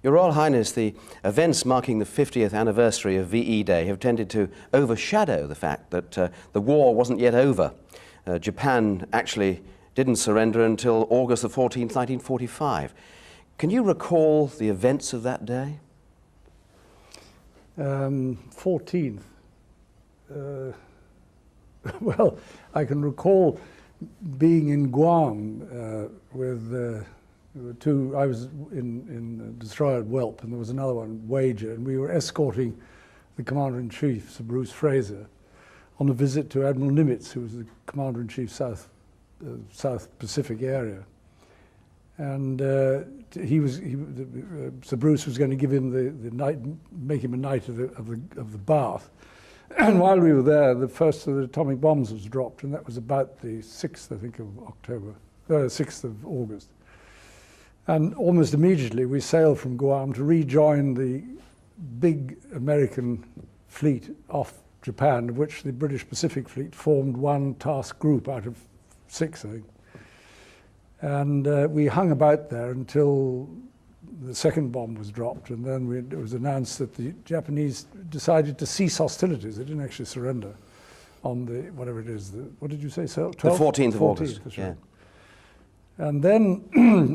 Your Royal Highness, the events marking the 50th anniversary of VE Day have tended to overshadow the fact that the war wasn't yet over. Japan actually didn't surrender until August the 14th, 1945. Can you recall the events of that day? 14th. Well, I can recall being in Guam with two. I was in the destroyer Whelp, and there was another one, Wager, and we were escorting the Commander-in-Chief, Sir Bruce Fraser, on a visit to Admiral Nimitz, who was the Commander-in-Chief South Pacific area. And Sir Bruce was going to give him the night, make him a knight of the Bath. And while we were there, the first of the atomic bombs was dropped, and that was about the 6th, I think, of October, 6th of August. And almost immediately we sailed from Guam to rejoin the big American fleet off Japan, of which the British Pacific Fleet formed one task group out of 6, I think. And we hung about there until the second bomb was dropped, and then it was announced that the Japanese decided to cease hostilities. They didn't actually surrender on the, whatever it is, what did you say, 12th? The 14th of August, yeah. Right. And then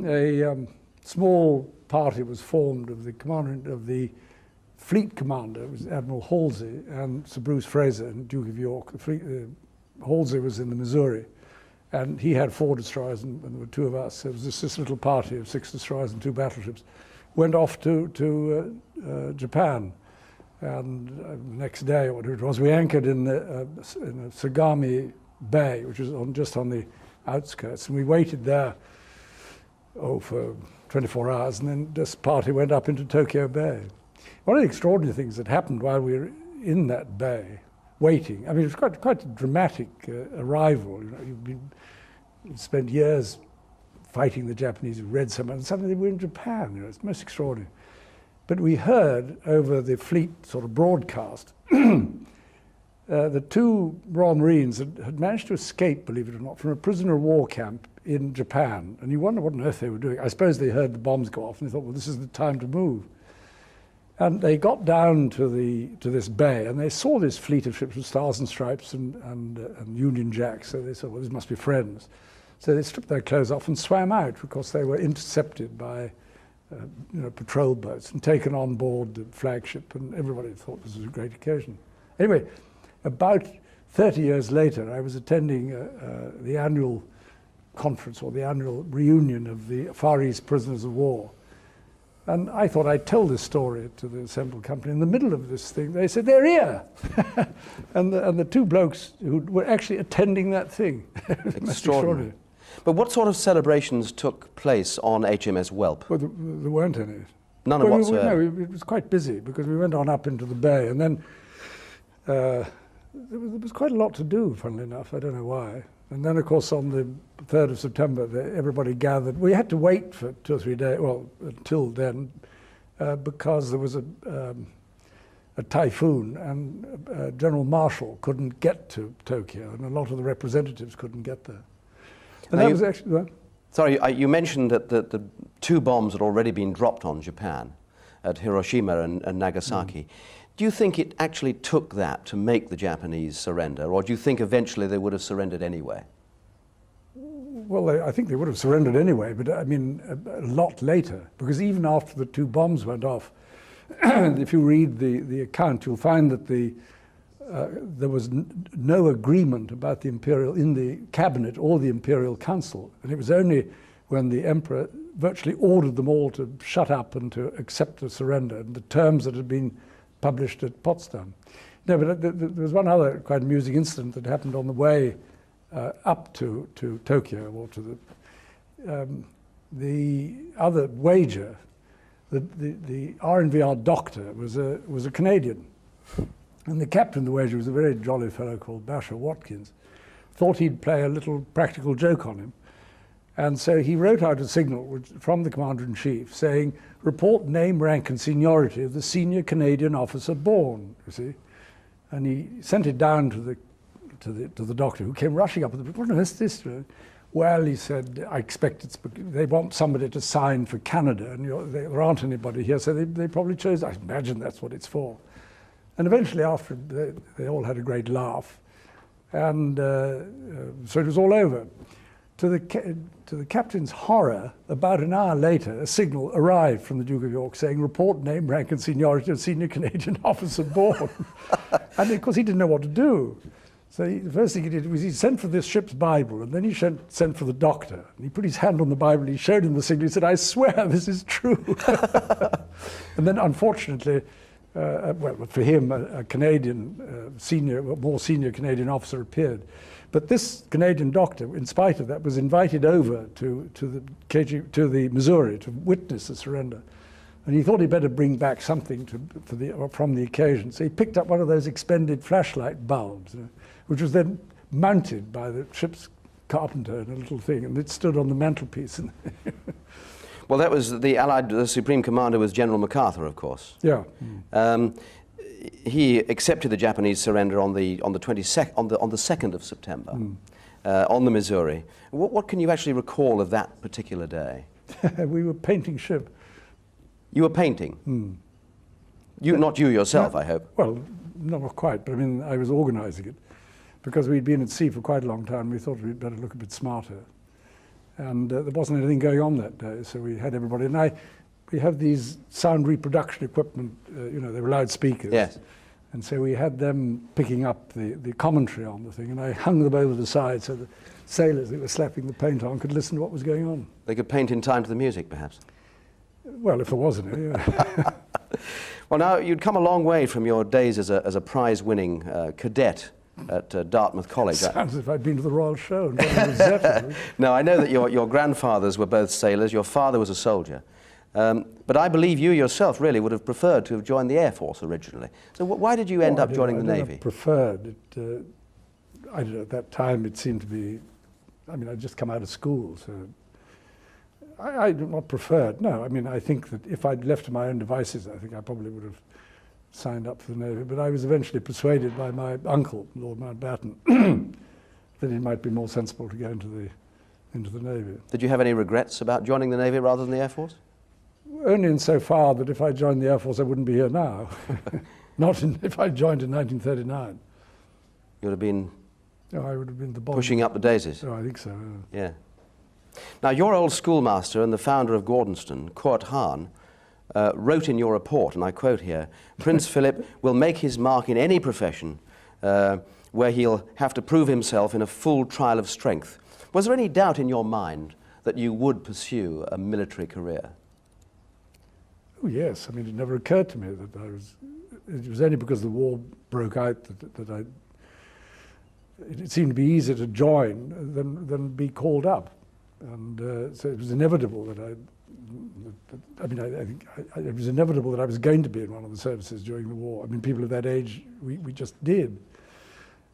a small party was formed of the commander of the fleet commander, it was Admiral Halsey, and Sir Bruce Fraser and Duke of York. Halsey was in the Missouri, and he had 4 destroyers, and there were 2 of us. It was this little party of 6 destroyers and 2 battleships. Went off to Japan, and the next day, or whatever it was, we anchored in Sagami Bay, which is just on the outskirts, and we waited there for 24 hours, and then this party went up into Tokyo Bay. One of the extraordinary things that happened while we were in that bay, waiting, I mean, it was quite a dramatic arrival. You know, you'd spent years fighting the Japanese, you read so much, and suddenly they were in Japan. You know, it's most extraordinary. But we heard over the fleet sort of broadcast the 2 Royal Marines had managed to escape, believe it or not, from a prisoner of war camp in Japan. And you wonder what on earth they were doing. I suppose they heard the bombs go off and they thought, well, this is the time to move. And they got down to this bay, and they saw this fleet of ships with stars and stripes and Union Jacks. So they said, well, these must be friends. So they stripped their clothes off and swam out, because they were intercepted by patrol boats and taken on board the flagship, and everybody thought this was a great occasion. Anyway, about 30 years later, I was attending the annual conference, or the annual reunion of the Far East prisoners of war. And I thought I'd tell this story to the assembled company. In the middle of this thing, they said, they're here! and the 2 blokes who were actually attending that thing. Extraordinary. But what sort of celebrations took place on HMS Whelp? Well, there weren't any. None of whatsoever? No, it was quite busy, because we went on up into the bay, and then there was quite a lot to do, funnily enough. I don't know why. And then, of course, on the 3rd of September, everybody gathered. We had to wait for 2 or 3 days, well, until then, because there was a typhoon, and General Marshall couldn't get to Tokyo, and a lot of the representatives couldn't get there. And that was actually... Well, sorry, you mentioned that the 2 bombs had already been dropped on Japan, at Hiroshima and Nagasaki. Do you think it actually took that to make the Japanese surrender, or do you think eventually they would have surrendered anyway? Well, I think they would have surrendered anyway, but I mean, a lot later, because even after the 2 bombs went off, if you read the account, you'll find that there was no agreement about the imperial, in the cabinet or the imperial council, and it was only when the emperor virtually ordered them all to shut up and to accept the surrender, and the terms that had been published at Potsdam. No, but there was one other quite amusing incident that happened on the way up to Tokyo, or to the other Wager. The RNVR doctor was a Canadian, and the captain of the Wager was a very jolly fellow called Basher Watkins. Thought he'd play a little practical joke on him. And so he wrote out a signal from the Commander-in-Chief saying, report name, rank and seniority of the senior Canadian officer born, you see. And he sent it down to the doctor, who came rushing up with the, what on earth is this? Well, he said, I expect they want somebody to sign for Canada, and there aren't anybody here, so they probably chose, I imagine that's what it's for. And eventually, after, they all had a great laugh, and so it was all over. To the captain's horror, about an hour later, a signal arrived from the Duke of York saying, report name, rank and seniority of senior Canadian officer born. And of course he didn't know what to do. So the first thing he did was he sent for this ship's Bible, and then he sent for the doctor. And he put his hand on the Bible, he showed him the signal, he said, I swear this is true. And then unfortunately, well, for him, a Canadian more senior Canadian officer appeared. But this Canadian doctor, in spite of that, was invited over to the Missouri to witness the surrender. And he thought he'd better bring back something from the occasion. So he picked up one of those expended flashlight bulbs, which was then mounted by the ship's carpenter in a little thing, and it stood on the mantelpiece. Well, that was the Supreme Commander was General MacArthur, of course. Yeah. He accepted the Japanese surrender on the 2nd of September, on the Missouri. What can you actually recall of that particular day? We were painting ship. You were painting? Not you yourself, I hope. Well, not quite, but I mean, I was organising it. Because we'd been at sea for quite a long time, we thought we'd better look a bit smarter. And there wasn't anything going on that day, so we had everybody. And we have these sound reproduction equipment, they were loudspeakers. Yes. And so we had them picking up the commentary on the thing, and I hung them over the side so the sailors that were slapping the paint on could listen to what was going on. They could paint in time to the music, perhaps? Well, if there was any, yeah. Well, now, you'd come a long way from your days as a prize-winning cadet at Dartmouth College. Sounds as if I'd been to the Royal Show and got a Rosetta. No, I know that your grandfathers were both sailors, your father was a soldier. But I believe you yourself really would have preferred to have joined the Air Force originally. So why did you end up joining the Navy? I preferred it. I don't know, at that time it seemed to be, I mean, I'd just come out of school, so I do not preferred. No, I mean, I think that if I'd left to my own devices, I think I probably would have signed up for the Navy. But I was eventually persuaded by my uncle, Lord Mountbatten, that it might be more sensible to go into the Navy. Did you have any regrets about joining the Navy rather than the Air Force? Only insofar that if I joined the Air Force, I wouldn't be here now. Not if I joined in 1939. You would have been I would have been the bomb. Pushing up the daisies. Oh, I think so. Yeah. Now, your old schoolmaster and the founder of Gordonston, Kurt Hahn, wrote in your report, and I quote here, Prince Philip will make his mark in any profession where he'll have to prove himself in a full trial of strength. Was there any doubt in your mind that you would pursue a military career? Oh, yes. I mean, it never occurred to me that it was only because the war broke out that it seemed to be easier to join than be called up. And so it was inevitable that I think it was inevitable that I was going to be in one of the services during the war. I mean, people of that age, we just did.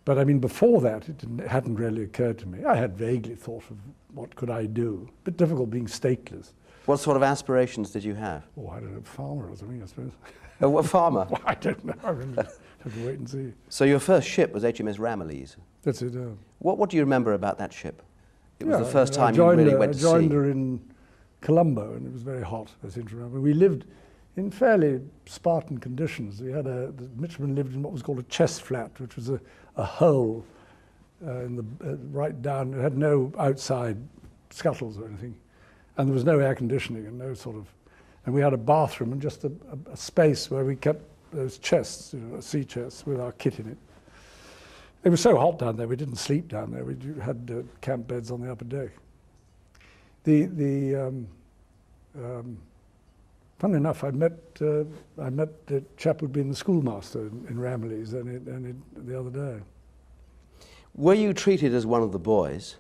But I mean, before that, it hadn't really occurred to me. I had vaguely thought of what could I do. A bit difficult being stateless. What sort of aspirations did you have? Oh, I don't know, farmer or something, I suppose. What farmer? Well, I don't know. I really have to wait and see. So your first ship was HMS Ramillies. That's it. What do you remember about that ship? It was the first time you really went to sea. I joined her in Colombo, and it was very hot, I seem to remember. We lived in fairly Spartan conditions. We had the midshipmen lived in what was called a chest flat, which was a hole right down. It had no outside scuttles or anything. And there was no air conditioning and no sort of, and we had a bathroom and just a space where we kept those chests, sea chests with our kit in it. It was so hot down there, we didn't sleep down there. We had camp beds on the upper deck. Funnily enough, I met the chap who'd been the schoolmaster in Ramillies the other day. Were you treated as one of the boys?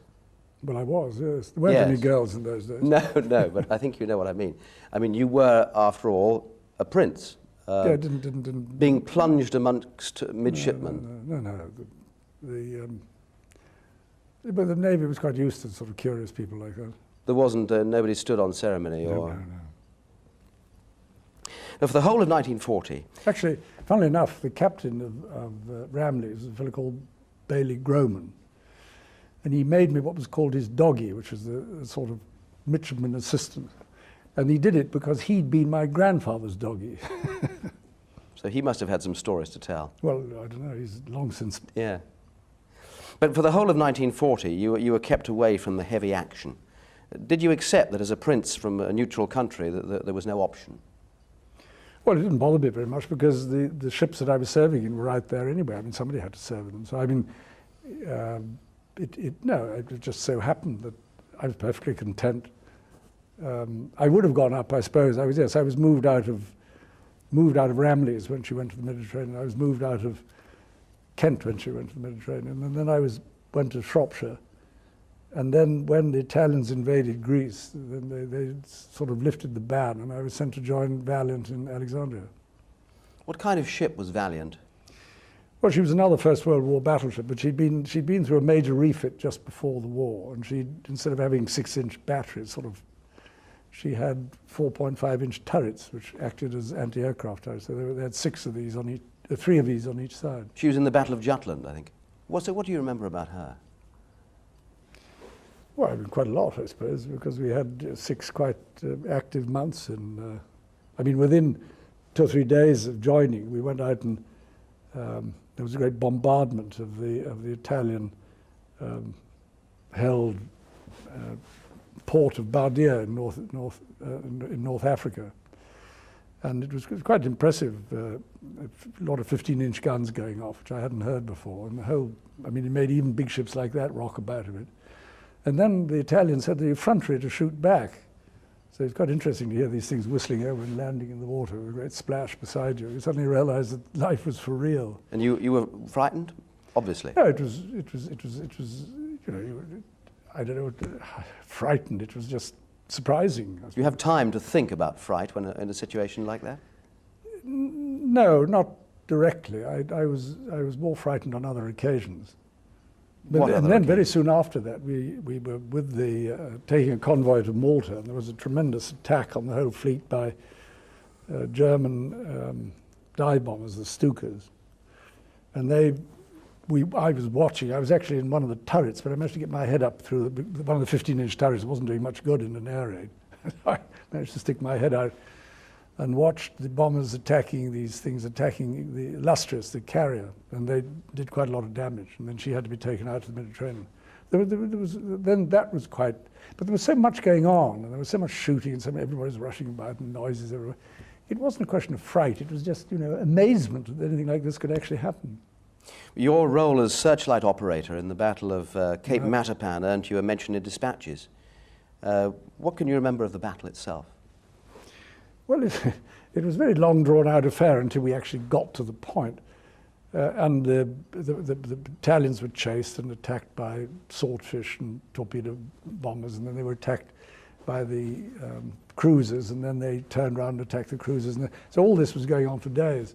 Well, I was, yes. There weren't any girls in those days. No, but I think you know what I mean. I mean, you were, after all, a prince. Yeah, didn't being plunged amongst midshipmen. No. But the Navy was quite used to sort of curious people like that. There wasn't, nobody stood on ceremony or... No. Now, for the whole of 1940... Actually, funnily enough, the captain of Ramillies was a fellow called Bailey Groman. and he made me what was called his doggy, which was a sort of midshipman assistant. And he did it because he'd been my grandfather's doggy. So he must have had some stories to tell. Well, I don't know, he's long since... Yeah. But for the whole of 1940, you were kept away from the heavy action. Did you accept that as a prince from a neutral country that there was no option? Well, it didn't bother me very much because the ships that I was serving in were right there anyway. I mean, somebody had to serve them. So, I mean, it just so happened that I was perfectly content. I would have gone up, I suppose. I was moved out of Ramley's when she went to the Mediterranean. I was moved out of Kent when she went to the Mediterranean. And then I went to Shropshire. And then when the Italians invaded Greece, then they sort of lifted the ban, and I was sent to join Valiant in Alexandria. What kind of ship was Valiant? Well, she was another First World War battleship, but she'd been through a major refit just before the war, and instead of having 6-inch batteries, she had 4.5-inch turrets, which acted as anti-aircraft turrets. So they had 6 of these on each, 3 of these on each side. She was in the Battle of Jutland, I think. What do you remember about her? Well, I mean, quite a lot, I suppose, because we had 6 quite active months. And I mean, within 2 or 3 days of joining, we went out and there was a great bombardment of the Italian held port of Bardia in North Africa, and it was quite impressive. A lot of 15-inch guns going off, which I hadn't heard before, and I mean, it made even big ships like that rock about a bit. And then the Italians had the effrontery to shoot back. So it's quite interesting to hear these things whistling over and landing in the water with a great splash beside you. You suddenly realize that life was for real. And you were frightened, obviously? No, it was, you know, I don't know, frightened. It was just surprising. You have time to think about fright when in a situation like that? No, not directly. I was more frightened on other occasions. And then very soon after that, we were with taking a convoy to Malta, and there was a tremendous attack on the whole fleet by German dive bombers, the Stukas. And I was watching. I was actually in one of the turrets, but I managed to get my head up through one of the 15-inch turrets. It wasn't doing much good in an air raid. I managed to stick my head out and watched the bombers attacking the Illustrious, the carrier, and they did quite a lot of damage. And then she had to be taken out to the Mediterranean. Then that was quite, but there was so much going on, and there was so much shooting, and everybody was rushing about, and noises everywhere. It wasn't a question of fright. It was just, you know, amazement that anything like this could actually happen. Your role as searchlight operator in the Battle of Cape Matapan earned you a mention in dispatches. What can you remember of the battle itself? Well, it was a very long drawn-out affair until we actually got to the point. And the battalions were chased and attacked by swordfish and torpedo bombers, and then they were attacked by the cruisers, and then they turned around and attacked the cruisers. So all this was going on for days.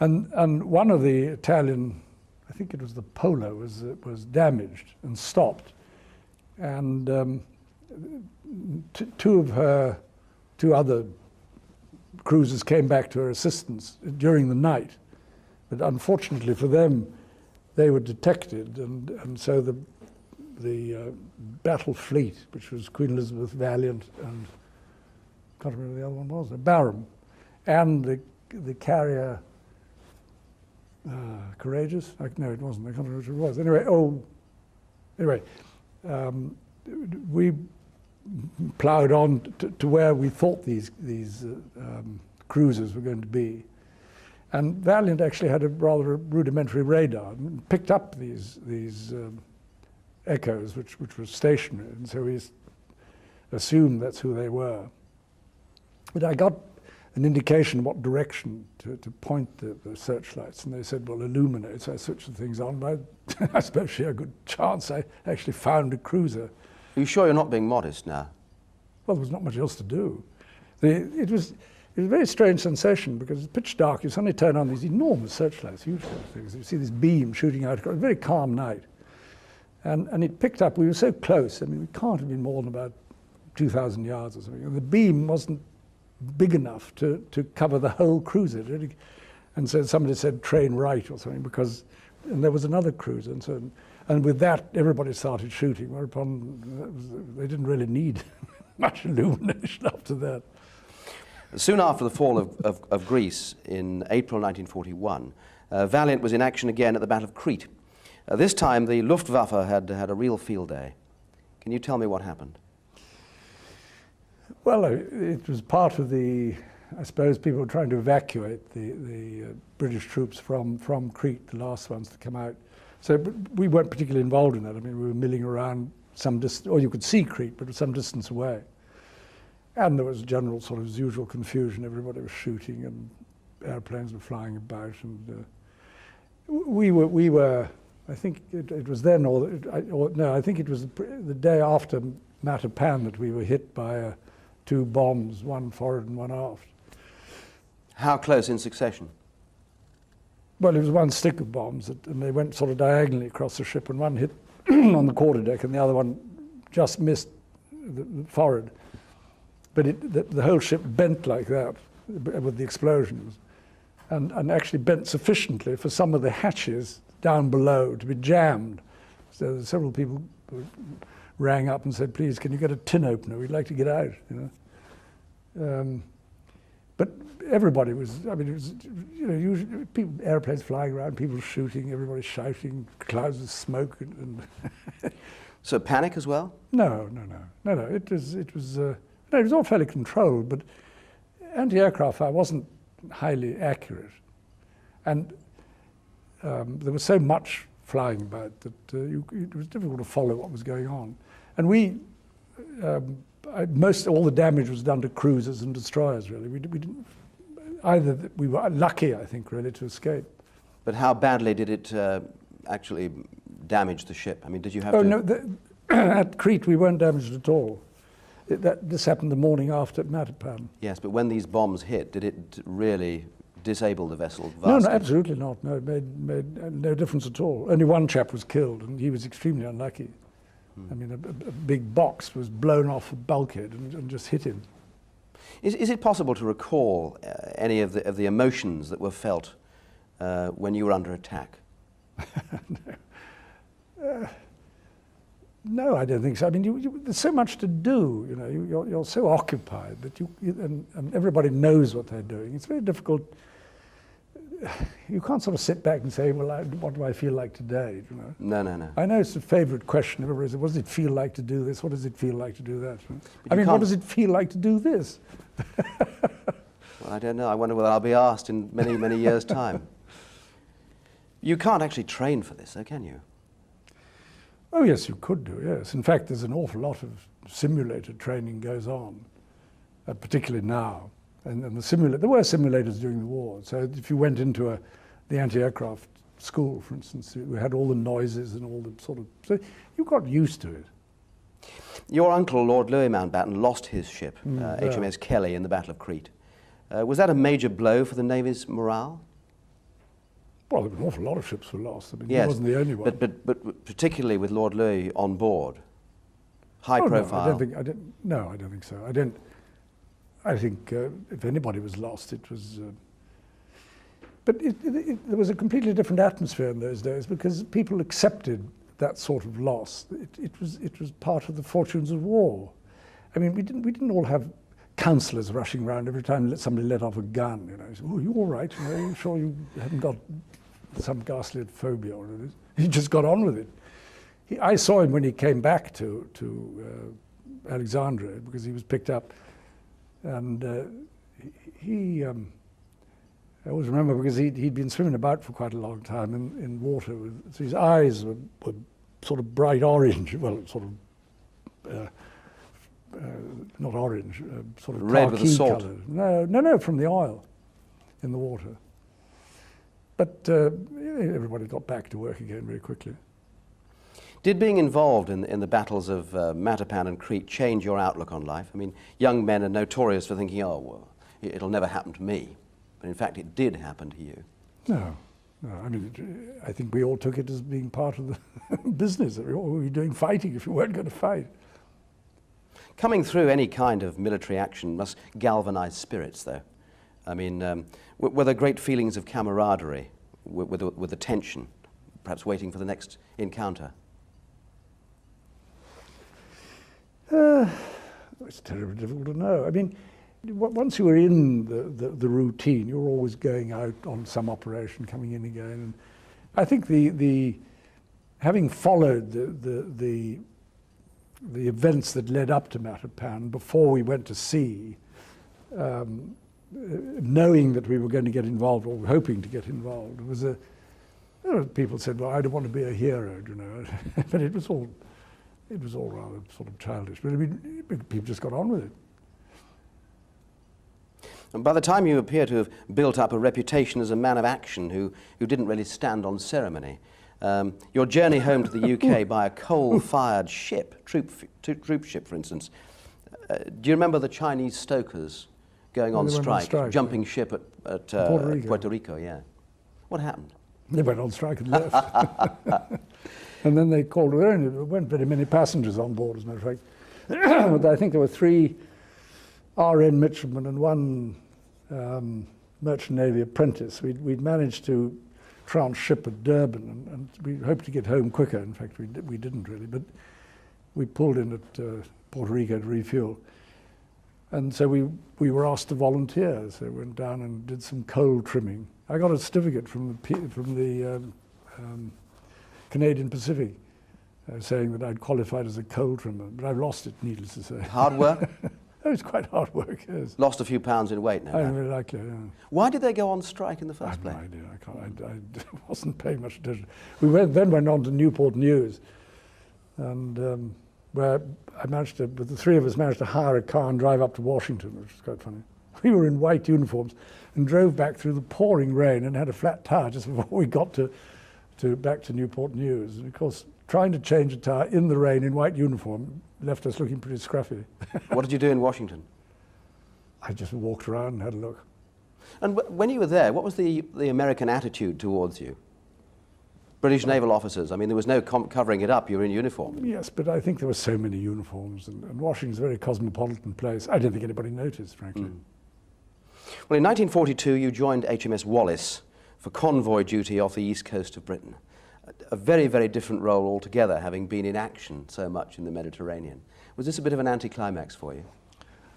And one of the Italian, I think it was the Polo, was damaged and stopped. And two other cruisers came back to her assistance during the night. But unfortunately for them, they were detected, and so the battle fleet, which was Queen Elizabeth, Valiant, and I can't remember the other one was, Barham, and the carrier Courageous? No, it wasn't. I can't remember which it was. Anyway, we ploughed on to where we thought these cruisers were going to be. And Valiant actually had a rather rudimentary radar and picked up these echoes, which were stationary, and so we assumed that's who they were. But I got an indication what direction to point the searchlights, and they said, well, illuminate. So I switched the things on, but I suppose she had a good chance. I actually found a cruiser. Are you sure you're not being modest now? Well, there was not much else to do. It was a very strange sensation because it's pitch dark. You suddenly turn on these enormous searchlights, huge things. You see this beam shooting out. It was a very calm night. And it picked up. We were so close. I mean, we can't have been more than about 2,000 yards or something. And the beam wasn't big enough to cover the whole cruiser. And so somebody said train right or something and there was another cruiser. And And with that, everybody started shooting, whereupon they didn't really need much illumination after that. Soon after the fall of Greece in April 1941, Valiant was in action again at the Battle of Crete. This time, the Luftwaffe had a real field day. Can you tell me what happened? Well, it was part of the, I suppose people were trying to evacuate the British troops from Crete, the last ones to come out. So we weren't particularly involved in that. I mean, we were milling around some distance, or you could see Crete, but some distance away. And there was general sort of usual confusion. Everybody was shooting and airplanes were flying about. And we were, I think it was then, no, I think it was the day after Matapan that we were hit by two bombs, one forward and one aft. How close in succession? Well, it was one stick of bombs, and they went sort of diagonally across the ship, and one hit on the quarterdeck, and the other one just missed the forward. But the whole ship bent like that with the explosions, and actually bent sufficiently for some of the hatches down below to be jammed. So several people rang up and said, "Please, can you get a tin opener? We'd like to get out." You know. But everybody was, I mean, it was, you know, usually people, airplanes flying around, people shooting, everybody shouting, clouds of smoke. And So panic as well? No. It was all fairly controlled, but anti-aircraft fire wasn't highly accurate. And there was so much flying about that it was difficult to follow what was going on. And all the damage was done to cruisers and destroyers, really. We didn't, we were lucky, I think, really, to escape. But how badly did it actually damage the ship? I mean, did you have to... No, at Crete we weren't damaged at all. This happened the morning after Matapan. Yes, but when these bombs hit, did it really disable the vessel vastly? No, absolutely not. No, it made no difference at all. Only one chap was killed, and he was extremely unlucky. I mean, a big box was blown off a bulkhead and just hit him. Is it possible to recall any of the emotions that were felt when you were under attack? No, I don't think so. I mean, there's so much to do. You know, you're so occupied that and everybody knows what they're doing. It's very difficult. You can't sort of sit back and say, well, what do I feel like today? You know? No. I know it's a favourite question. Everybody says, what does it feel like to do this? What does it feel like to do that? I mean, what does it feel like to do this? Well, I don't know. I wonder whether I'll be asked in many, many years' time. You can't actually train for this, though, can you? Oh, yes, you could do, yes. In fact, there's an awful lot of simulator training goes on, particularly now. And there were simulators during the war. So if you went into the anti-aircraft school, for instance, we had all the noises and all the sort of... So you got used to it. Your uncle, Lord Louis Mountbatten, lost his ship, HMS Kelly, in the Battle of Crete. Was that a major blow for the Navy's morale? Well, there were an awful lot of ships were lost. I mean, yes, he wasn't the only one. But particularly with Lord Louis on board, high profile. No, I don't think so. I think if anybody was lost, it was... But there was a completely different atmosphere in those days because people accepted that sort of loss. It was part of the fortunes of war. I mean, we didn't all have counsellors rushing around every time somebody let off a gun. You know, say, "Oh, you all right? You know, are you sure you haven't got some ghastly phobia or anything?" He just got on with it. I saw him when he came back to Alexandria because he was picked up, and I always remember because he'd been swimming about for quite a long time in water. So his eyes were sort of bright orange, well, sort of not orange, sort of red with the salt. Colored. No, from the oil in the water. But everybody got back to work again very quickly. Did being involved in the battles of Matapan and Crete change your outlook on life? I mean, young men are notorious for thinking, oh, well, it'll never happen to me. But in fact, it did happen to you. No. I mean, I think we all took it as being part of the business. What were we doing fighting if we weren't going to fight? Coming through any kind of military action must galvanize spirits, though. I mean, were there great feelings of camaraderie with the tension, perhaps waiting for the next encounter? It's terribly difficult to know. I mean, once you were in the routine, you were always going out on some operation, coming in again. And I think the having followed the events that led up to Matapan before we went to sea, knowing that we were going to get involved or hoping to get involved, was people said, "Well, I don't want to be a hero," you know, but it was all rather sort of childish. But I mean, people just got on with it. And by the time you appear to have built up a reputation as a man of action who didn't really stand on ceremony, your journey home to the UK by a coal-fired ship, troop ship, for instance, do you remember the Chinese stokers going on strike, jumping ship at Puerto Rico? Yeah. What happened? They went on strike and left. And then they called, there weren't very many passengers on board, as a matter of fact. I think there were 3 RN midshipmen and 1 merchant navy apprentice. We'd managed to transship at Durban, and we hoped to get home quicker. In fact, we didn't really, but we pulled in at Puerto Rico to refuel. And so we were asked to volunteer, so we went down and did some coal trimming. I got a certificate from the Canadian Pacific saying that I'd qualified as a coal trimmer, but I've lost it, needless to say. Hard work? It was quite hard work, yes. Lost a few pounds in weight now. I really like it, yeah. Why did they go on strike in the first place? I have no idea. I wasn't paying much attention. We then went on to Newport News, and where the 3 of us managed to hire a car and drive up to Washington, which was quite funny. We were in white uniforms and drove back through the pouring rain and had a flat tire just before we got back to Newport News. And of course, trying to change a tire in the rain in white uniform left us looking pretty scruffy. What did you do in Washington? I just walked around and had a look. And when you were there, what was the American attitude towards you? British naval officers, I mean, there was no covering it up, you were in uniform. Yes, but I think there were so many uniforms, and Washington's a very cosmopolitan place. I don't think anybody noticed, frankly. Well, in 1942, you joined HMS Wallace for convoy duty off the east coast of Britain. A very, very different role altogether, having been in action so much in the Mediterranean. Was this a bit of an anticlimax for you?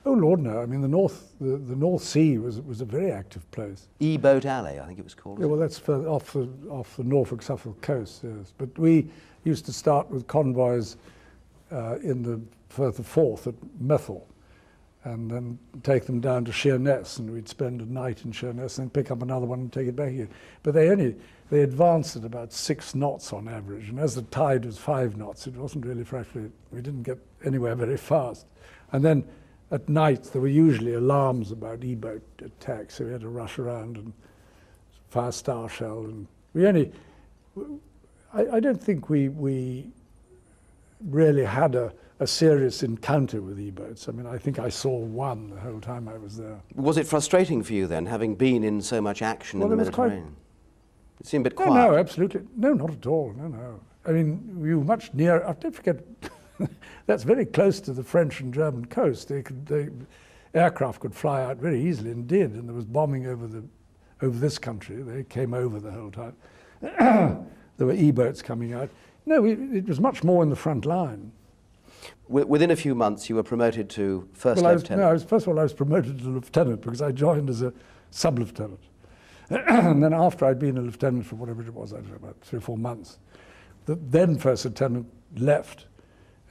Oh Lord, no. I mean, the North Sea was a very active place. E-Boat Alley, I think it was called. Yeah, well, that's off the Norfolk-Suffolk coast, yes. But we used to start with convoys in the further Forth at Methil, and then take them down to Sheerness, and we'd spend a night in Sheerness, and then pick up another one and take it back again. But they advanced at about 6 knots on average, and as the tide was 5 knots, it wasn't really, frankly, we didn't get anywhere very fast. And then at night, there were usually alarms about E-boat attacks, so we had to rush around and fire star shell. And I don't think we really had a serious encounter with E-boats. I mean, I think I saw one the whole time I was there. Was it frustrating for you then, having been in so much action in the Mediterranean? It seemed a bit quiet. No, absolutely. No, not at all. No. I mean, we were much nearer. Don't forget, that's very close to the French and German coast. The aircraft could fly out very easily, and did. And there was bombing over this country. They came over the whole time. There were E-boats coming out. No, it was much more in the front line. Within a few months, you were promoted to first lieutenant. First of all, I was promoted to lieutenant because I joined as a sub-lieutenant. And then after I'd been a lieutenant for whatever it was, I don't know, about 3 or 4 months, the then first lieutenant left,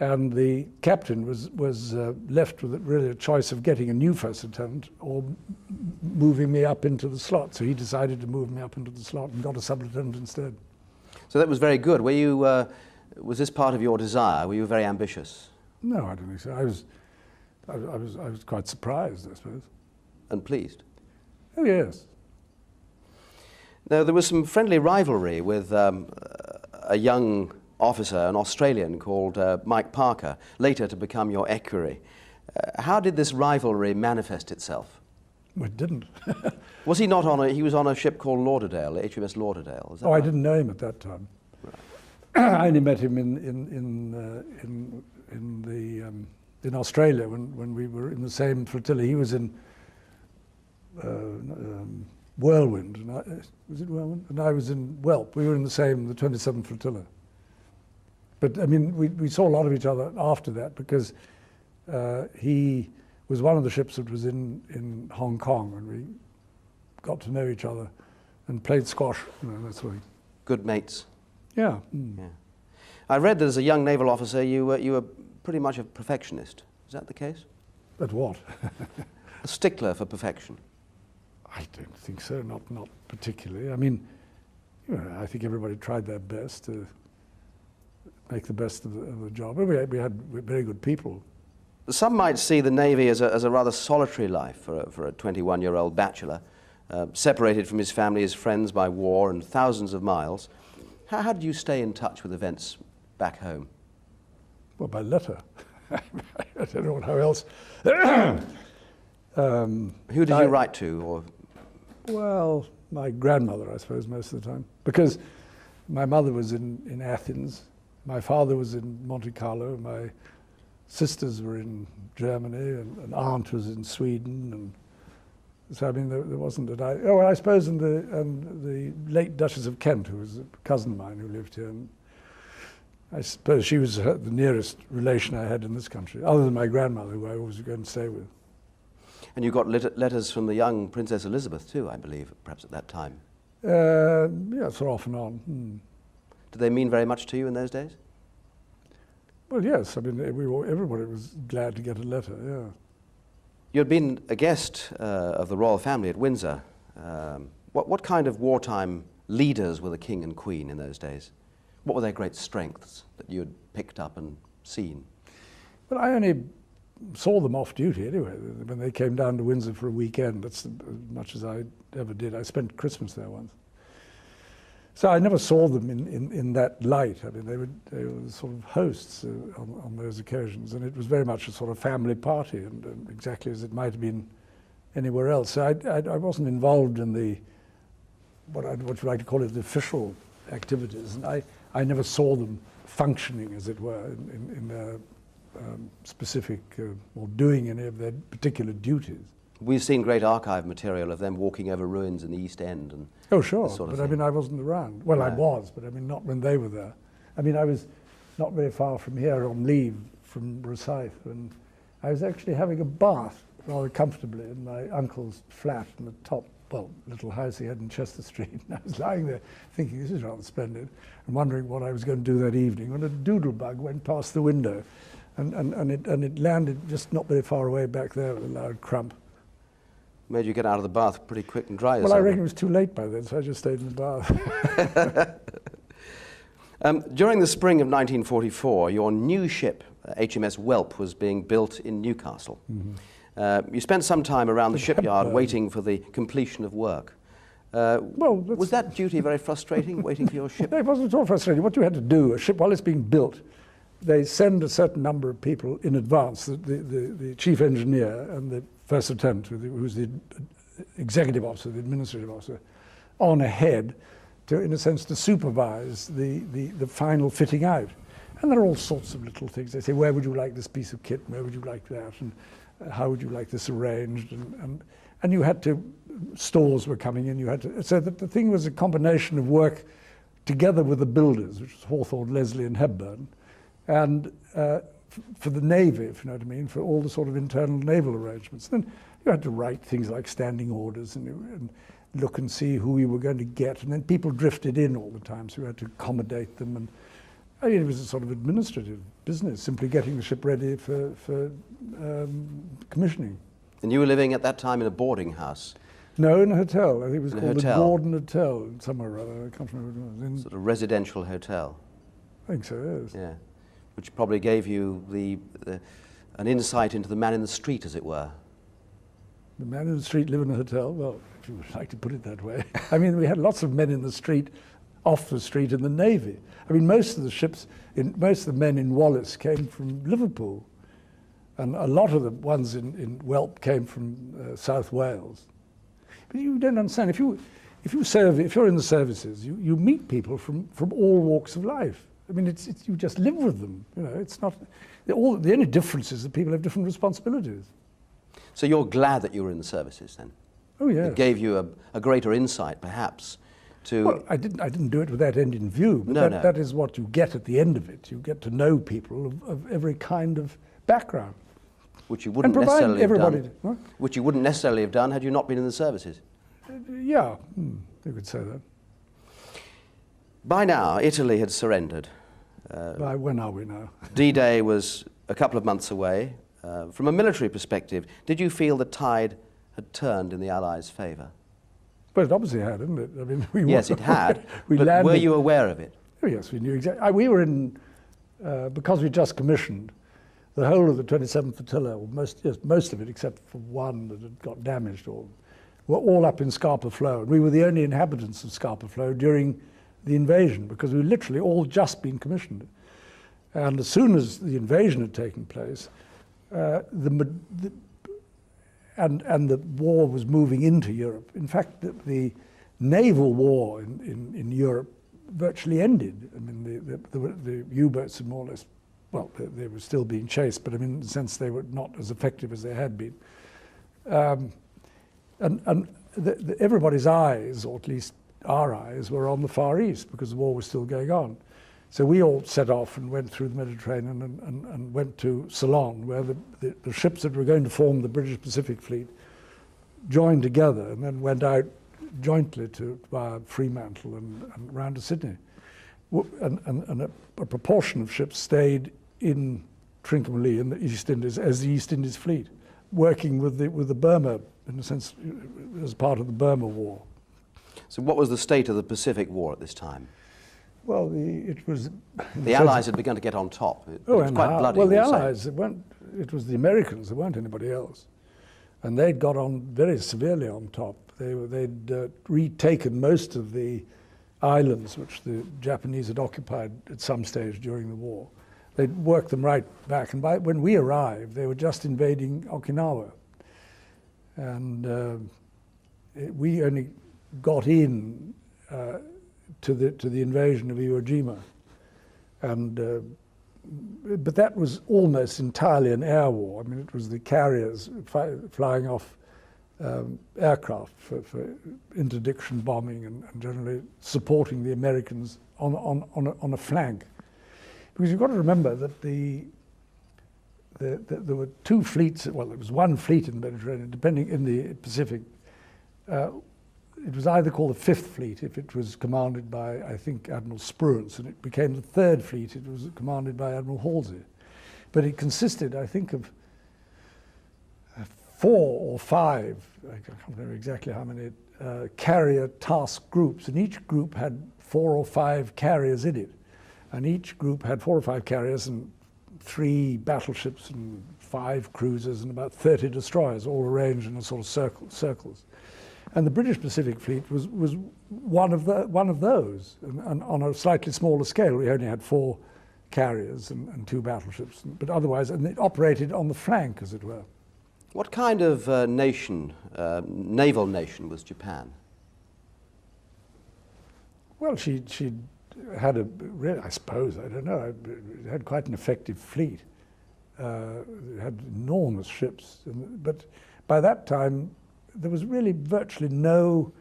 and the captain was left with really a choice of getting a new first lieutenant or moving me up into the slot. So he decided to move me up into the slot and got a sub-lieutenant instead. So that was very good. Were you? Was this part of your desire? Were you very ambitious? No, I don't think so. I was quite surprised, I suppose. And pleased? Oh, yes. Now, there was some friendly rivalry with a young officer, an Australian called Mike Parker, later to become your equerry. How did this rivalry manifest itself? Well, it didn't. Was he not he was on a ship called Lauderdale, HMS Lauderdale? Is that right? I right? didn't know him at that time. Right. I only met him in Australia when we were in the same flotilla. He was in Whirlwind, and was it Whirlwind? And I was in Whelp. We were in the 27th Flotilla. But I mean, we saw a lot of each other after that because he was one of the ships that was in Hong Kong, and we got to know each other and played squash, that sort of thing. Good mates. Yeah. Yeah. I read that as a young naval officer you were pretty much a perfectionist. Is that the case? At what? A stickler for perfection. I don't think so, not particularly. I mean, I think everybody tried their best to make the best of the job. We had very good people. Some might see the Navy as a rather solitary life for a 21-year-old bachelor, separated from his family, his friends by war and thousands of miles. How did you stay in touch with events back home? Well, by letter. I don't know how else. Who did you write to? Or? Well, my grandmother, I suppose, most of the time. Because my mother was in Athens, my father was in Monte Carlo, my sisters were in Germany, and an aunt was in Sweden. And so, I mean, there wasn't I suppose in the late Duchess of Kent, who was a cousin of mine who lived here. And I suppose she was the nearest relation I had in this country, other than my grandmother, who I always was going to stay with. And you got letters from the young Princess Elizabeth too, I believe, perhaps at that time. Yeah, sort of off and on. Did they mean very much to you in those days? Well, yes. I mean, everybody was glad to get a letter, yeah. You had been a guest of the royal family at Windsor. What kind of wartime leaders were the King and Queen in those days? What were their great strengths that you had picked up and seen? Well, I only saw them off duty anyway. When they came down to Windsor for a weekend, that's as much as I ever did. I spent Christmas there once. So I never saw them in that light. I mean, they were sort of hosts on those occasions, and it was very much a sort of family party, and exactly as it might have been anywhere else. So I wasn't involved in the, what you like to call it, the official activities, and I never saw them functioning, as it were, in their specific, or doing any of their particular duties. We've seen great archive material of them walking over ruins in the East End. And oh, sure, sort of but I mean, I wasn't around. Well, no. I was, but I mean, not when they were there. I mean, I was not very far from here on leave from Rosyth, and I was actually having a bath rather comfortably in my uncle's flat in the top, little house he had in Chester Street. And I was lying there thinking, this is rather splendid, and wondering what I was going to do that evening, when a doodlebug went past the window, and it landed just not very far away back there with a loud crump. Made you get out of the bath pretty quick and dry. Well, I reckon it was too late by then, so I just stayed in the bath. During the spring of 1944, your new ship, HMS Whelp, was being built in Newcastle. Mm-hmm. You spent some time around the shipyard waiting for the completion of work. Was that duty very frustrating, waiting for your ship? No, it wasn't at all frustrating. What you had to do, a ship, while it's being built, they send a certain number of people in advance, the chief engineer and the first lieutenant, who's the executive officer, the administrative officer, on ahead to, in a sense, to supervise the final fitting out. And there are all sorts of little things. They say, where would you like this piece of kit? Where would you like that? And how would you like this arranged? And you had to, stores were coming in, you had to, so that the thing was a combination of work together with the builders, which was Hawthorne, Leslie and Hepburn, and for the Navy, if you know what I mean, for all the sort of internal naval arrangements. Then you had to write things like standing orders and look and see who you were going to get. And then people drifted in all the time, so you had to accommodate them. And I mean, it was a sort of administrative business, simply getting the ship ready for commissioning. And you were living at that time in a boarding house? No, in a hotel. I think it was called the Gordon Hotel, somewhere or other. I can't remember what it was. Sort of residential hotel? I think so, yes. Yeah. Which probably gave you an insight into the man in the street, as it were. The man in the street live in a hotel? Well, if you would like to put it that way. I mean, we had lots of men in the street, off the street in the Navy. I mean, most of the ships, most of the men in Wallace came from Liverpool. And a lot of the ones in Whelp came from South Wales. But you don't understand, if you're in the services, you meet people from all walks of life. I mean, you just live with them. You know, it's not. The only difference is that people have different responsibilities. So you're glad that you were in the services then? Oh, yes. It gave you a greater insight, perhaps, to... Well, I didn't do it with that end in view, but No. that is what you get at the end of it. You get to know people of every kind of background. which you wouldn't and provide necessarily have everybody. done. What? Which you wouldn't necessarily have done had you not been in the services. Yeah, you could say that. By now, Italy had surrendered. By when are we now? D-Day was a couple of months away. From a military perspective, did you feel the tide had turned in the Allies' favour? Well, it obviously had, didn't it? I mean, Yes, it had. we but landed. were you aware of it? Oh, yes, we knew exactly. We were in, because we just commissioned, the whole of the 27th Flotilla, or most of it except for one that had got damaged, were all up in Scapa Flow. And we were the only inhabitants of Scapa Flow during the invasion, because we literally all just been commissioned. And as soon as the invasion had taken place, and the war was moving into Europe. In fact, the naval war in Europe virtually ended. I mean, the U-boats had more or less, well, they were still being chased, but I mean, in the sense they were not as effective as they had been. Everybody's eyes, or at least our eyes, were on the Far East because the war was still going on. So we all set off and went through the Mediterranean and went to Ceylon, where the ships that were going to form the British Pacific Fleet joined together and then went out jointly via Fremantle and round to Sydney. And a proportion of ships stayed in Trincomalee in the East Indies as the East Indies Fleet, working with the Burma, in a sense, as part of the Burma War. So what was the state of the Pacific War at this time? Well, it was... The Allies had begun to get on top. It was quite bloody. Well, the we'll say. Allies, it was the Americans, there weren't anybody else. And they'd got on very severely on top. They'd retaken most of the islands which the Japanese had occupied at some stage during the war. They'd worked them right back. And when we arrived, they were just invading Okinawa. And we only got in to the invasion of Iwo Jima, but that was almost entirely an air war. I mean, it was the carriers flying off aircraft for interdiction bombing and generally supporting the Americans on a flank. Because you've got to remember that there were two fleets. Well, there was one fleet in the Mediterranean, depending in the Pacific. It was either called the Fifth Fleet if it was commanded by, I think, Admiral Spruance, and it became the Third Fleet. It was commanded by Admiral Halsey. But it consisted, I think, of 4 or 5, I can't remember exactly how many, carrier task groups, and each group had 4 or 5 carriers in it. And each group had 4 or 5 carriers and 3 battleships and 5 cruisers and about 30 destroyers, all arranged in a sort of circles. And the British Pacific Fleet was one of those, and on a slightly smaller scale. We only had 4 carriers and 2 battleships, but otherwise, and it operated on the flank, as it were. What kind of nation, naval nation, was Japan? Well, she had I suppose, I don't know, it had quite an effective fleet. It had enormous ships, but by that time, there was really virtually no,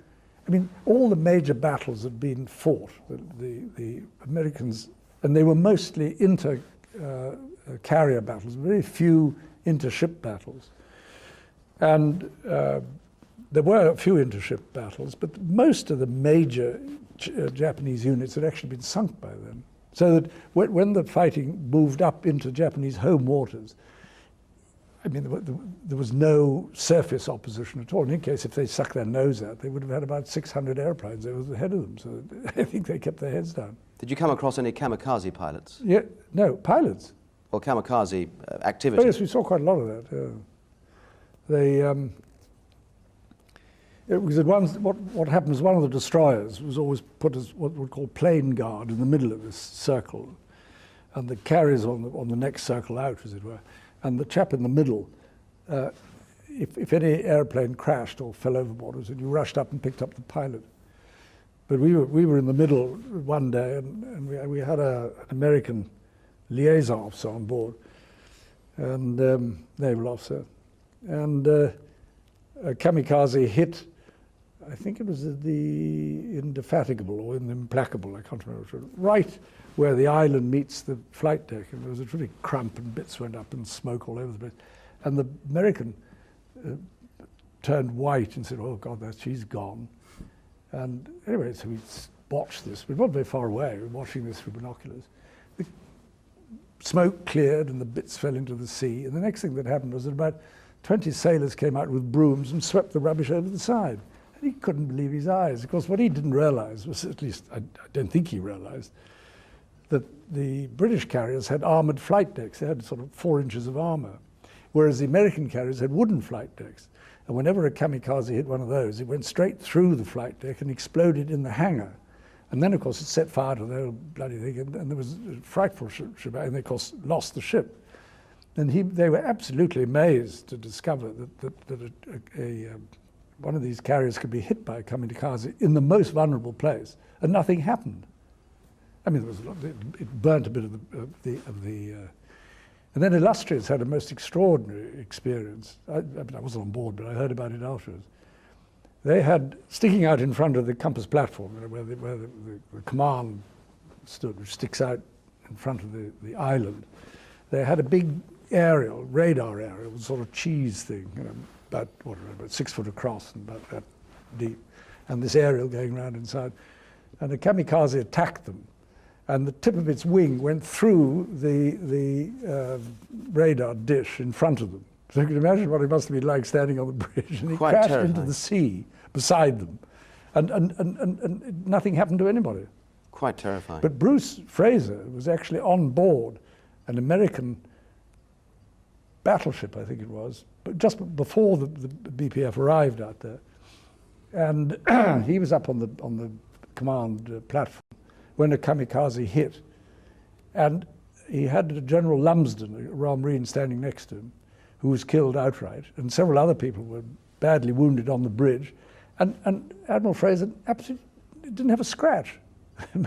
I mean, all the major battles had been fought. The Americans, and they were mostly inter-carrier battles, very few inter-ship battles. And there were a few inter-ship battles, but most of the major Japanese units had actually been sunk by then. So that when the fighting moved up into Japanese home waters, I mean, there was no surface opposition at all. In any case, if they sucked their nose out, they would have had about 600 airplanes over ahead of them. So I think they kept their heads down. Did you come across any kamikaze pilots? Yeah, no, pilots. Well, kamikaze activity. Oh, yes, we saw quite a lot of that. What happened was one of the destroyers was always put as what we call plane guard in the middle of this circle, and the carriers on the next circle out, as it were. And the chap in the middle, if any airplane crashed or fell overboard, you rushed up and picked up the pilot. But we were in the middle one day, and we had an American liaison officer on board, and naval officer, and a kamikaze hit, I think it was the Indefatigable or in the Implacable, I can't remember, right where the island meets the flight deck, and there was a really crump and bits went up and smoke all over the place. And the American turned white and said, "Oh God, she's gone." And anyway, so we watched this. We weren't very far away. We were watching this through binoculars. The smoke cleared and the bits fell into the sea. And the next thing that happened was that about 20 sailors came out with brooms and swept the rubbish over the side. And he couldn't believe his eyes. Of course, what he didn't realize was, at least I don't think he realized, that the British carriers had armored flight decks. They had sort of 4 inches of armor, whereas the American carriers had wooden flight decks. And whenever a kamikaze hit one of those, it went straight through the flight deck and exploded in the hangar. And then, of course, it set fire to the whole bloody thing, and there was a frightful shebang, and they, of course, lost the ship. And they were absolutely amazed to discover that one of these carriers could be hit by a kamikaze in the most vulnerable place, and nothing happened. I mean, there was a lot, it burnt a bit of the and then Illustrious had a most extraordinary experience. I wasn't on board, but I heard about it afterwards. They had, sticking out in front of the compass platform, where the command stood, which sticks out in front of the island, they had a big aerial, radar aerial, a sort of cheese thing, about 6 foot across and about that deep, and this aerial going around inside. And a kamikaze attacked them, and the tip of its wing went through the radar dish in front of them. So you can imagine what it must have been like standing on the bridge, and it Quite crashed terrifying. into the sea beside them, and nothing happened to anybody. Quite terrifying. But Bruce Fraser was actually on board an American battleship, I think it was, but just before the BPF arrived out there, and he was up on the command platform when a kamikaze hit, and he had General Lumsden, a Royal Marine, standing next to him, who was killed outright, and several other people were badly wounded on the bridge, and Admiral Fraser absolutely didn't have a scratch.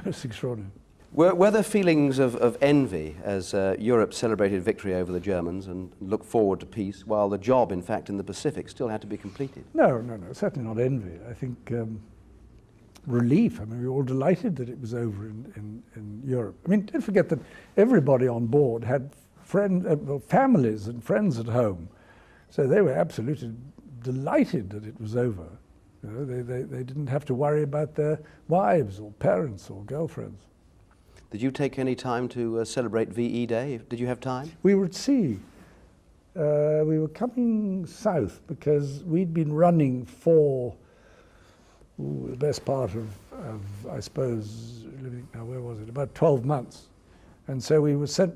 Most extraordinary. Were there feelings of envy as Europe celebrated victory over the Germans and looked forward to peace, while the job, in fact, in the Pacific still had to be completed? No, certainly not envy. I think relief. I mean, we were all delighted that it was over in Europe. I mean, don't forget that everybody on board had families and friends at home, so they were absolutely delighted that it was over. You know, they didn't have to worry about their wives or parents or girlfriends. Did you take any time to celebrate VE Day? Did you have time? We were at sea. We were coming south because we'd been running for the best part of I suppose, where was it? About 12 months. And so we were sent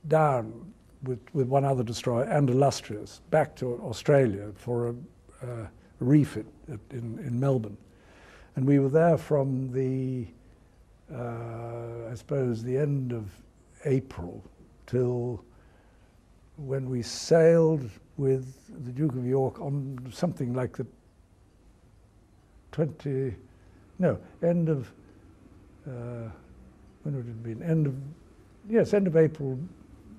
down with one other destroyer and Illustrious back to Australia for a refit in Melbourne. And we were there from the I suppose the end of April till when we sailed with the Duke of York on something like the end of when would it have been? End of April,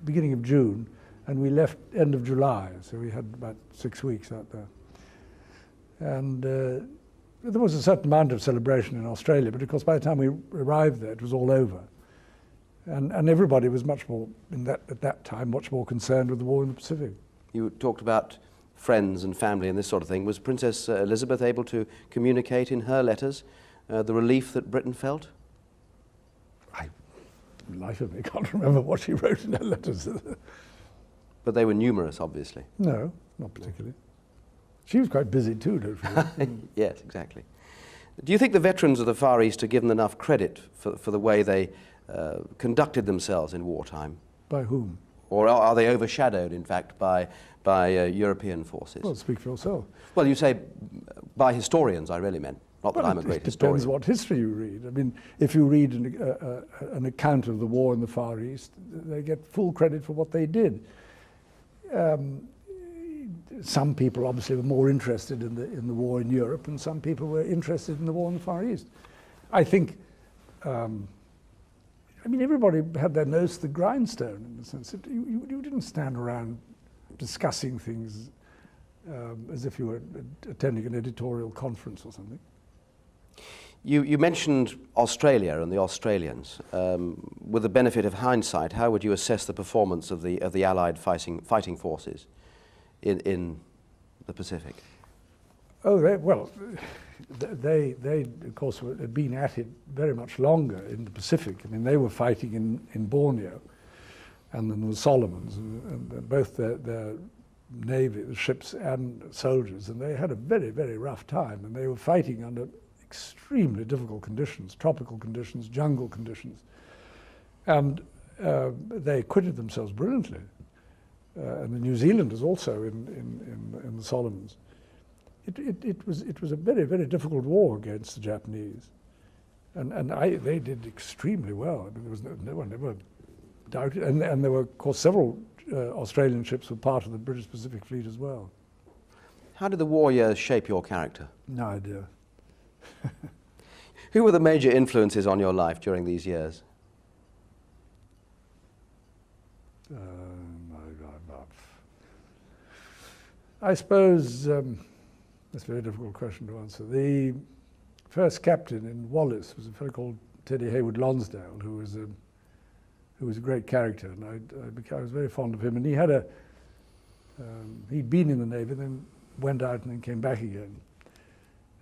beginning of June, and we left end of July, so we had about 6 weeks out there. And there was a certain amount of celebration in Australia, but of course by the time we arrived there, it was all over. And everybody was much more, at that time, much more concerned with the war in the Pacific. You talked about friends and family and this sort of thing. Was Princess Elizabeth able to communicate in her letters the relief that Britain felt? Life of me, can't remember what she wrote in her letters. But they were numerous, obviously. No, not particularly. She was quite busy too, don't you forget. Yes, exactly. Do you think the veterans of the Far East are given enough credit for the way they conducted themselves in wartime? By whom? Or are they overshadowed, in fact, by European forces? Well, speak for yourself. Well, you say by historians, I really meant. Not that I'm a great historian. It depends what history you read. I mean, if you read an account of the war in the Far East, they get full credit for what they did. Some people obviously were more interested in the war in Europe, and some people were interested in the war in the Far East. I think, I mean, everybody had their nose to the grindstone in the sense that you didn't stand around discussing things as if you were attending an editorial conference or something. You mentioned Australia and the Australians. With the benefit of hindsight, how would you assess the performance of the Allied fighting forces in the Pacific? Oh, they of course had been at it very much longer in the Pacific. I mean, they were fighting in Borneo, and then the Solomons, and both their navy, the ships and soldiers, and they had a very, very rough time, and they were fighting under extremely difficult conditions, tropical conditions, jungle conditions, and they acquitted themselves brilliantly. And the New Zealanders also in the Solomons. It was a very, very difficult war against the Japanese, and they did extremely well. I mean, there was no one ever doubted, and there were, of course, several Australian ships were part of the British Pacific Fleet as well. How did the war years shape your character? No idea. Who were the major influences on your life during these years? I suppose that's a very difficult question to answer. The first captain in Wallis was a fellow called Teddy Hayward Lonsdale, who was a great character, and I was very fond of him. And he had he'd been in the Navy, then went out and then came back again,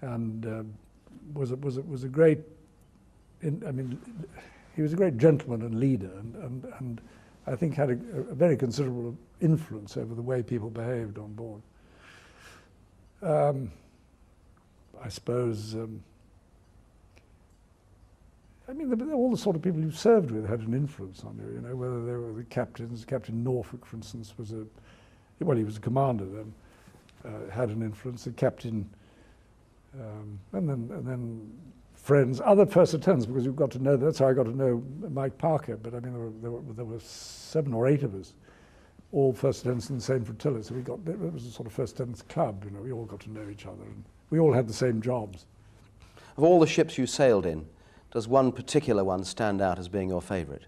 and was a great. I mean, he was a great gentleman and leader, and I think had a very considerable influence over the way people behaved on board. I suppose. I mean, all the sort of people you served with had an influence on you. You know, whether they were the captains. Captain Norfolk, for instance, he was a commander then. Had an influence. The captain, and then friends, other first lieutenants, because you've got to know. That's how I got to know Mike Parker. But I mean, there were 7 or 8 of us, all first lieutenants in the same flotilla. So it was a sort of first lieutenants club. You know, we all got to know each other, and we all had the same jobs. Of all the ships you sailed in, does one particular one stand out as being your favourite?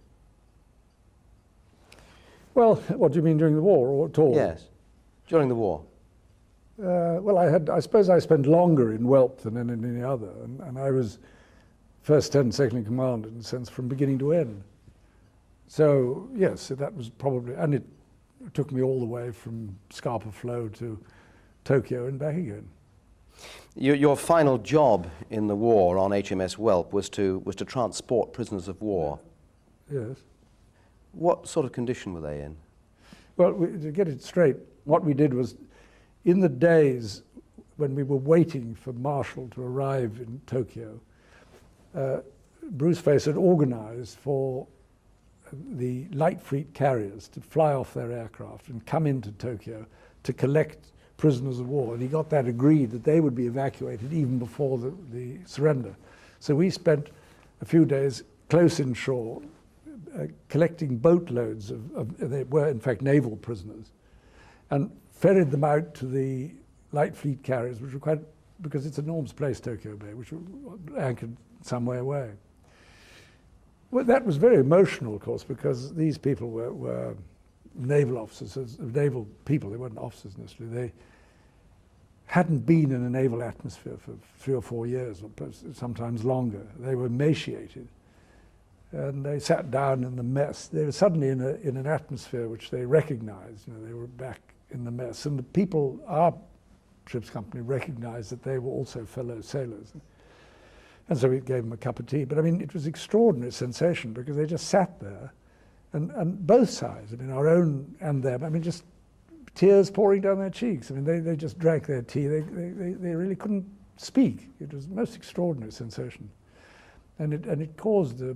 Well, what do you mean during the war, or at all? Yes, during the war. Well, I suppose I spent longer in Whelp than in any other, and I was first lieutenant, second in command, in a sense, from beginning to end. So, yes, that was probably, and it took me all the way from Scapa Flow to Tokyo and back again. Your final job in the war on HMS Whelp was to transport prisoners of war. Yes. What sort of condition were they in? Well, to get it straight, what we did was, in the days when we were waiting for Marshall to arrive in Tokyo, Bruce Face had organized for the light fleet carriers to fly off their aircraft and come into Tokyo to collect prisoners of war. And he got that agreed that they would be evacuated even before the surrender. So we spent a few days close inshore collecting boatloads they were in fact naval prisoners, and ferried them out to the light fleet carriers, which were quite, because it's an enormous place, Tokyo Bay, which were anchored some way away. Well, that was very emotional, of course, because these people were naval officers, naval people. They weren't officers necessarily. They hadn't been in a naval atmosphere for 3 or 4 years, or sometimes longer. They were emaciated, and they sat down in the mess. They were suddenly in an atmosphere which they recognized. You know, they were back in the mess, and the people, our ship's company, recognized that they were also fellow sailors. And so we gave them a cup of tea. But I mean, it was an extraordinary sensation, because they just sat there, and both sides, I mean, our own and them, I mean, just tears pouring down their cheeks. I mean, they just drank their tea. They really couldn't speak. It was the most extraordinary sensation. And it caused, I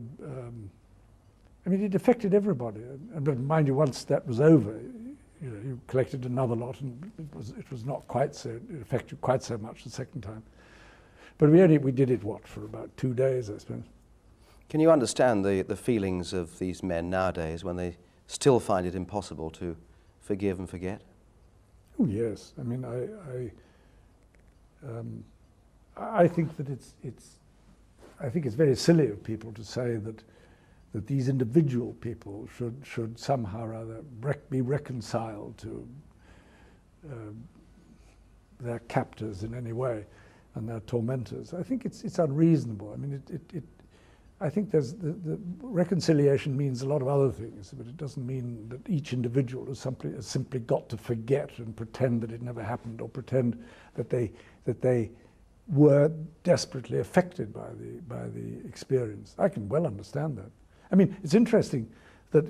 mean, it affected everybody. But mind you, once that was over, you know, you collected another lot, and it was not quite so, it affected quite so much the second time. But we did it, for about 2 days, I suppose. Can you understand the feelings of these men nowadays when they still find it impossible to forgive and forget? Oh yes, I mean, I think that I think it's very silly of people to say that these individual people should somehow or other be reconciled to their captors in any way and their tormentors. I think it's unreasonable. I mean, I think the reconciliation means a lot of other things, but it doesn't mean that each individual has simply got to forget and pretend that it never happened, or pretend that they were desperately affected by the experience. I can well understand that. I mean, it's interesting that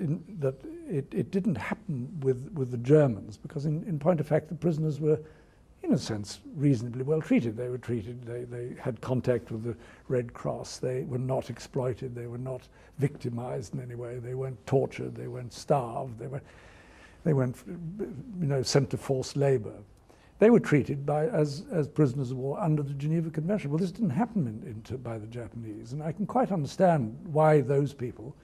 it didn't happen with the Germans, because in point of fact the prisoners were, in a sense, reasonably well treated. They were treated, they had contact with the Red Cross, they were not exploited, they were not victimized in any way, they weren't tortured, they weren't starved, they weren't sent to forced labor. They were treated as prisoners of war under the Geneva Convention. Well, this didn't happen by the Japanese, and I can quite understand why those people,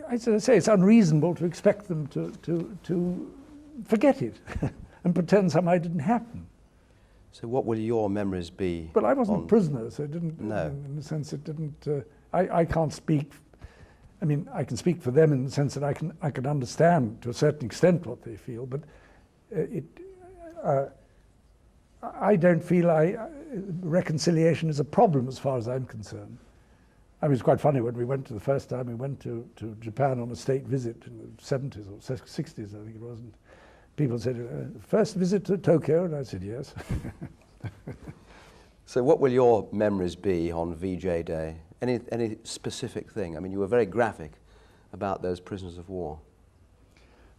I say it's unreasonable to expect them to forget it and pretend somehow it didn't happen. So what will your memories be? But I wasn't a prisoner, so it didn't, no. In the sense it didn't, I can't speak, I mean, I can speak for them in the sense that I can understand to a certain extent what they feel, but I don't feel reconciliation is a problem as far as I'm concerned. I mean, it's quite funny, when we went the first time we went to Japan on a state visit in the 70s or 60s, I think it was, and people said, first visit to Tokyo, and I said yes. So what will your memories be on VJ Day? Any specific thing? I mean, you were very graphic about those prisoners of war.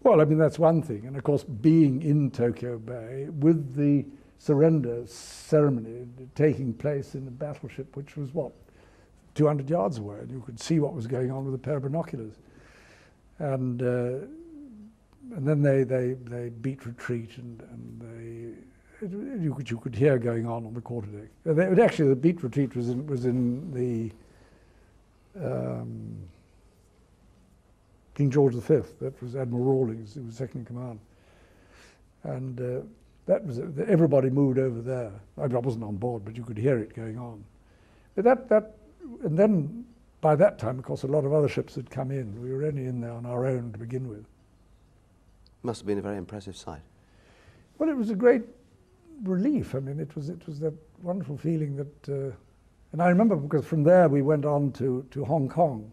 Well, I mean, that's one thing, and of course being in Tokyo Bay with the surrender ceremony taking place in a battleship which was, what, 200 yards away, and you could see what was going on with a pair of binoculars. And then they beat retreat, and you could hear going on the quarterdeck. Actually, the beat retreat was in the King George V. That was Admiral Rawlings, who was second in command, and that was everybody moved over there. I wasn't on board, but you could hear it going on. But and then by that time, of course, a lot of other ships had come in. We were only in there on our own to begin with. Must have been a very impressive sight. Well, it was a great relief. I mean, it was that wonderful feeling that, and I remember because from there we went on to Hong Kong.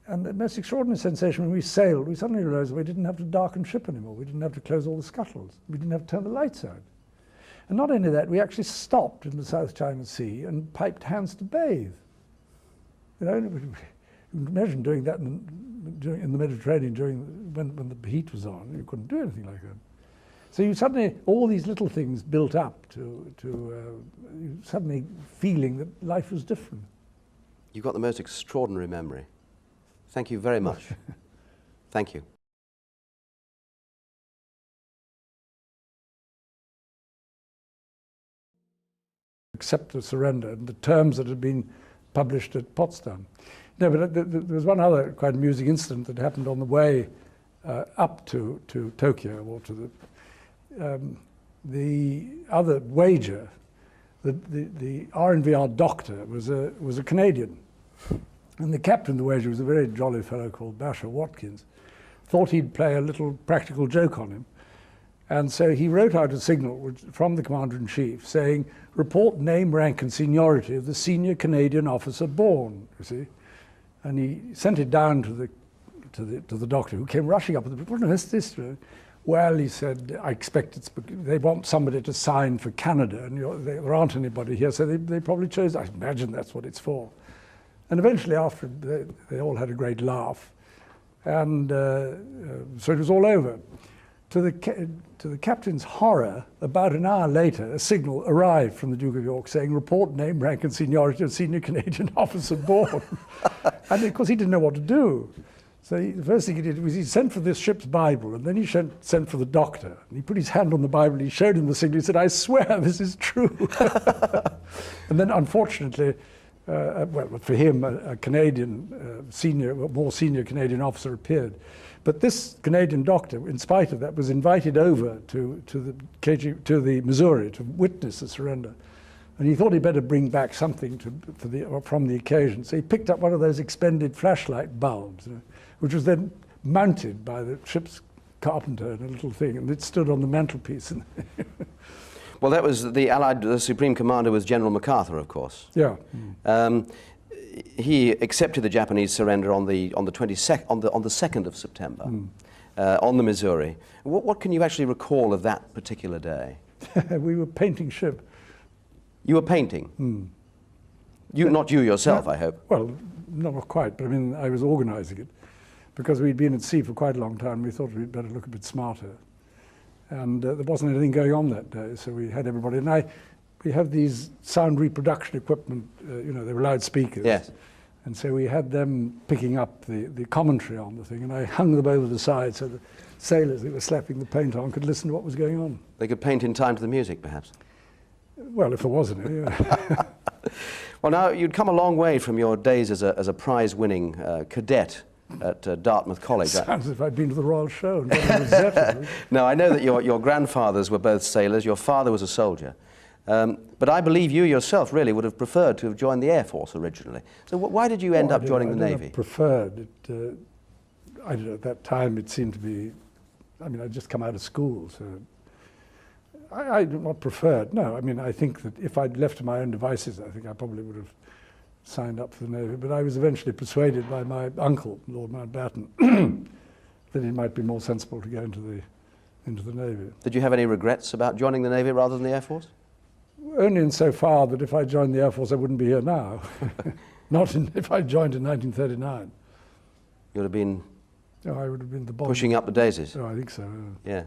And the most extraordinary sensation when we sailed, we suddenly realized we didn't have to darken ship anymore. We didn't have to close all the scuttles. We didn't have to turn the lights out. And not only that, we actually stopped in the South China Sea and piped hands to bathe. You know, imagine doing that in the Mediterranean when the heat was on. You couldn't do anything like that. So you suddenly, all these little things built up to you suddenly feeling that life was different. You've got the most extraordinary memory. Thank you very much. Thank you. Accept the surrender and the terms that had been published at Potsdam. No, but there was one other quite amusing incident that happened on the way up to Tokyo, or to the other wager. The RNVR doctor was a Canadian, and the captain of the wager was a very jolly fellow called Basher Watkins. Thought he'd play a little practical joke on him. And so he wrote out a signal from the Commander-in-Chief saying, report name, rank and seniority of the senior Canadian officer born, you see. And he sent it down to the doctor, who came rushing up. What is this? Well, he said, I expect they want somebody to sign for Canada, and there aren't anybody here, so they probably chose, I imagine that's what it's for. And eventually after, they all had a great laugh. And so it was all over. To the captain's horror, about an hour later, a signal arrived from the Duke of York saying, report name, rank and seniority of senior Canadian officer born. And of course he didn't know what to do. So the first thing he did was he sent for this ship's Bible, and then he sent for the doctor. And he put his hand on the Bible, he showed him the signal, he said, I swear this is true. And then unfortunately, well, for him, a Canadian, more senior Canadian officer appeared. But this Canadian doctor, in spite of that, was invited over to the Missouri to witness the surrender. And he thought he'd better bring back something from the occasion. So he picked up one of those expended flashlight bulbs, which was then mounted by the ship's carpenter and a little thing, and it stood on the mantelpiece. Well, that was the Supreme Commander was General MacArthur, of course. Yeah. He accepted the Japanese surrender on the 2nd of September on the Missouri. What can you actually recall of that particular day? We were painting ship. You were painting? Not you yourself, I hope. Well, not quite, but I mean, I was organising it. Because we'd been at sea for quite a long time, we thought we'd better look a bit smarter. And there wasn't anything going on that day, so we had everybody. And we have these sound reproduction equipment, you know, they were loudspeakers. Yes. And so we had them picking up the commentary on the thing, and I hung them over the side so the sailors that were slapping the paint on could listen to what was going on. They could paint in time to the music, perhaps? Well, if there was any, yeah. Well, now, you'd come a long way from your days as a prize-winning cadet at Dartmouth College. Sounds as if I'd been to the Royal Show and got a Rosetta. No, I know that your grandfathers were both sailors, your father was a soldier. But I believe you yourself really would have preferred to have joined the Air Force originally. So why did you end up joining the Navy? I preferred it. I don't know, at that time it seemed to be, I mean, I'd just come out of school, so I not preferred. No, I mean, I think that if I'd left to my own devices, I think I probably would have signed up for the Navy. But I was eventually persuaded by my uncle, Lord Mountbatten, that it might be more sensible to go into the Navy. Did you have any regrets about joining the Navy rather than the Air Force? Only insofar that if I joined the Air Force, I wouldn't be here now. If I joined in 1939. You would have been I would have been the bomb. pushing up the daisies. Oh, I think so. Yeah.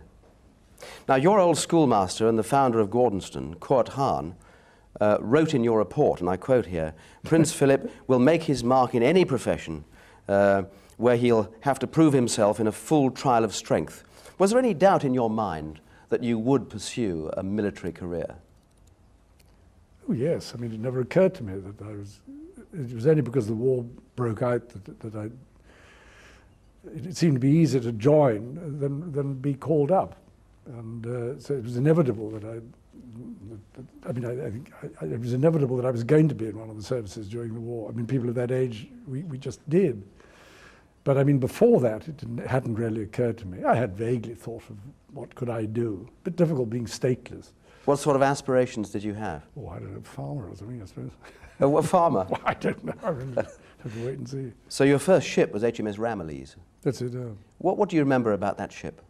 Now, your old schoolmaster and the founder of Gordonston, Kurt Hahn, wrote in your report, and I quote here, Prince Philip will make his mark in any profession where he'll have to prove himself in a full trial of strength. Was there any doubt in your mind that you would pursue a military career? Oh, yes. I mean, it never occurred to me that it was only because the war broke out that it seemed to be easier to join than be called up. And so it was inevitable that I think it was inevitable that I was going to be in one of the services during the war. I mean, people of that age, we just did. But I mean, before that, it hadn't really occurred to me. I had vaguely thought of what could I do. A bit difficult being stateless. What sort of aspirations did you have? Oh, I don't know, farmer or something, I suppose. A farmer? Well, I don't know. I really have to wait and see. So your first ship was HMS Ramillies. That's it. What do you remember about that ship?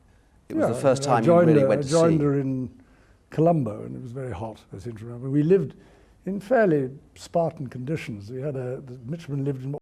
It was the first time you really went to sea. I joined her in Colombo, and it was very hot, I seem to remember. We lived in fairly Spartan conditions. The midshipmen lived in